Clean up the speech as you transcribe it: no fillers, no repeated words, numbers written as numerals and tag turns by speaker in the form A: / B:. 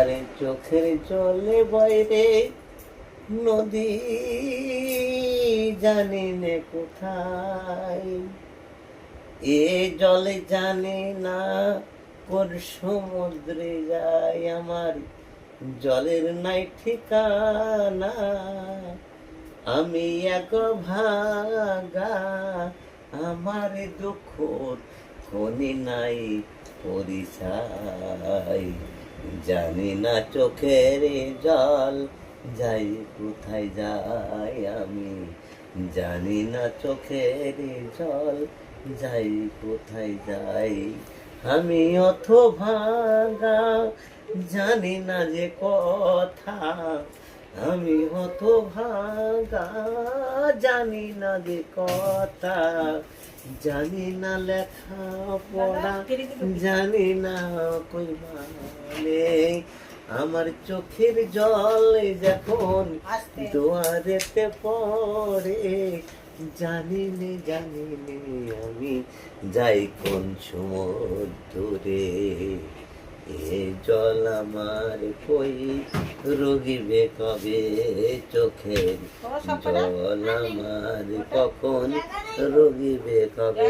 A: আমার চোখের জলে বাইরে নদী জানি নে কোথায়, এ জলে জানি না কোন সমুদ্রে যায়। আমার জলের নাই ঠিকানা, আমি এক ভাগা, আমার দুঃখ খনি নাই পরিচয়। জানি না চোখের জল যাই কোথায় যাই, আমি জানি না চোখের জল যাই কোথায় যাই। আমি অথ ভাগা জানি না যে কথা, আমি অত ভাগা জানি না যে কথা, জানি না লেখা পড়া, জানি না কই মানে। আমার চোখের জল যখন দুয়ারেতে পড়ে, জানি নে আমি যাই কোন সমুদ্রে। এ জল আমার কই রুগিবে কবে, চোখের জল আমার কখন রুগিবে কবে।